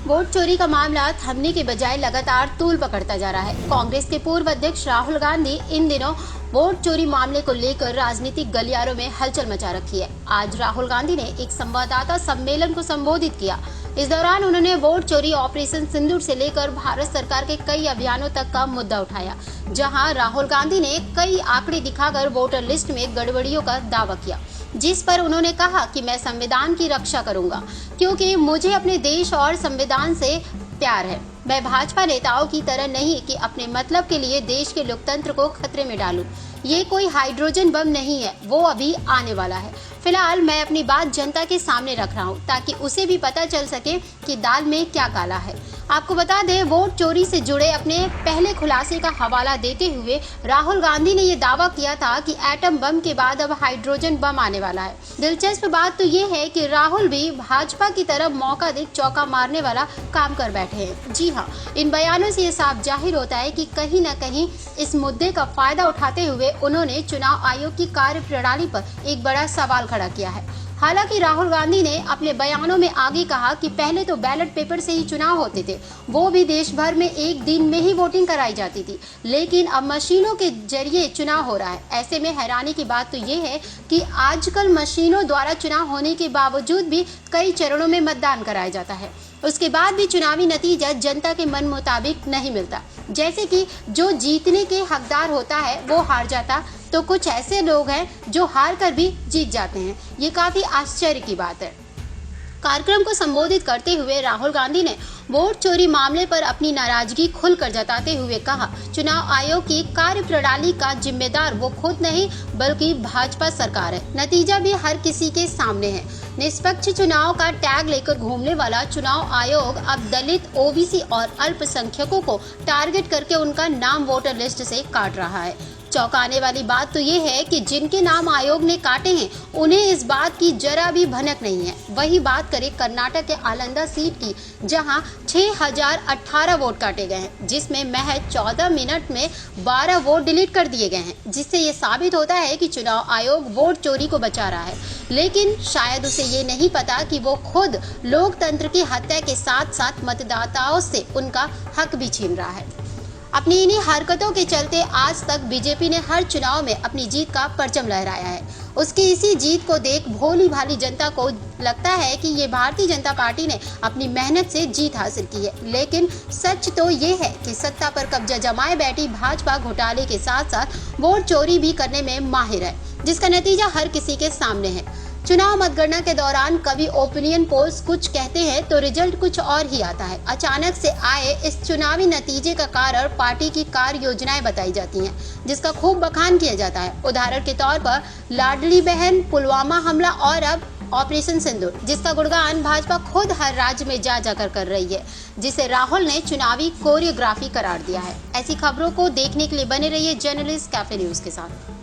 Vote चोरी का मामला थमने के बजाय लगातार तूल पकड़ता जा रहा है। कांग्रेस के पूर्व अध्यक्ष राहुल गांधी इन दिनों वोट चोरी मामले को लेकर राजनीतिक गलियारों में हलचल मचा रखी है। आज राहुल गांधी ने एक संवाददाता सम्मेलन को संबोधित किया। इस दौरान उन्होंने वोट चोरी ऑपरेशन सिंदूर से लेकर भारत सरकार के कई अभियानों तक का मुद्दा उठाया, जहां राहुल गांधी ने कई आंकड़े दिखाकर वोटर लिस्ट में गड़बड़ियों का दावा किया, जिस पर उन्होंने कहा कि मैं संविधान की रक्षा करूंगा क्योंकि मुझे अपने देश और संविधान से प्यार है। मैं भाजपा नेताओं की तरह नहीं कि अपने मतलब के लिए देश के लोकतंत्र को खतरे में डालूं। ये कोई हाइड्रोजन बम नहीं है, वो अभी आने वाला है। फिलहाल मैं अपनी बात जनता के सामने रख रहा हूँ ताकि उसे भी पता चल सके कि दाल में क्या काला है। आपको बता दें, वोट चोरी से जुड़े अपने पहले खुलासे का हवाला देते हुए राहुल गांधी ने ये दावा किया था कि एटम बम के बाद अब हाइड्रोजन बम आने वाला है। दिलचस्प बात तो ये है कि राहुल भी भाजपा की तरफ मौका देख चौका मारने वाला काम कर बैठे हैं। जी हाँ, इन बयानों से ये साफ जाहिर होता है कि कहीं न कहीं इस मुद्दे का फायदा उठाते हुए उन्होंने चुनाव आयोग की कार्यप्रणाली पर एक बड़ा सवाल खड़ा किया है। हालांकि राहुल गांधी ने अपने बयानों में आगे कहा कि पहले तो बैलेट पेपर से ही चुनाव होते थे, वो भी देश भर में एक दिन में ही वोटिंग कराई जाती थी, लेकिन अब मशीनों के जरिए चुनाव हो रहा है। ऐसे में हैरानी की बात तो ये है कि आजकल मशीनों द्वारा चुनाव होने के बावजूद भी कई चरणों में मतदान कराया जाता है, उसके बाद भी चुनावी नतीजा जनता के मन मुताबिक नहीं मिलता। जैसे कि जो जीतने के हकदार होता है वो हार जाता, तो कुछ ऐसे लोग हैं जो हार कर भी जीत जाते हैं। ये काफी आश्चर्य की बात है। कार्यक्रम को संबोधित करते हुए राहुल गांधी ने वोट चोरी मामले पर अपनी नाराजगी खुलकर जताते हुए कहा, चुनाव आयोग की कार्यप्रणाली का जिम्मेदार वो खुद नहीं बल्कि भाजपा सरकार है। नतीजा भी हर किसी के सामने है। निष्पक्ष चुनाव का टैग लेकर घूमने वाला चुनाव आयोग अब दलित, ओबीसी और अल्पसंख्यकों को टारगेट करके उनका नाम वोटर लिस्ट से काट रहा है। चौंकाने वाली बात तो ये है कि जिनके नाम आयोग ने काटे हैं उन्हें इस बात की जरा भी भनक नहीं है। वही बात करें कर्नाटक के आलंदा सीट की, जहां 6018 वोट काटे गए हैं, जिसमें महज 14 मिनट में 12 वोट डिलीट कर दिए गए हैं, जिससे ये साबित होता है कि चुनाव आयोग वोट चोरी को बचा रहा है। लेकिन शायद उसे ये नहीं पता कि वो खुद लोकतंत्र की हत्या के साथ साथ मतदाताओं से उनका हक भी छीन रहा है। अपनी इन्हीं हरकतों के चलते आज तक बीजेपी ने हर चुनाव में अपनी जीत का परचम लहराया है। उसकी इसी जीत को देख भोली भाली जनता को लगता है कि ये भारतीय जनता पार्टी ने अपनी मेहनत से जीत हासिल की है, लेकिन सच तो ये है कि सत्ता पर कब्जा जमाए बैठी भाजपा घोटाले के साथ साथ वोट चोरी भी करने में माहिर है, जिसका नतीजा हर किसी के सामने है। चुनाव मतगणना के दौरान कभी ओपिनियन पोल्स कुछ कहते हैं तो रिजल्ट कुछ और ही आता है। अचानक से आए इस चुनावी नतीजे का कारण पार्टी की कार्य योजनाएं बताई जाती हैं, जिसका खूब बखान किया जाता है। उदाहरण के तौर पर लाडली बहन, पुलवामा हमला और अब ऑपरेशन सिंदूर, जिसका गुणगान भाजपा खुद हर राज्य में जा जाकर कर रही है, जिसे राहुल ने चुनावी कोरियोग्राफी करार दिया है। ऐसी खबरों को देखने के लिए बने रहिए जर्नलिस्ट कैफे न्यूज के साथ।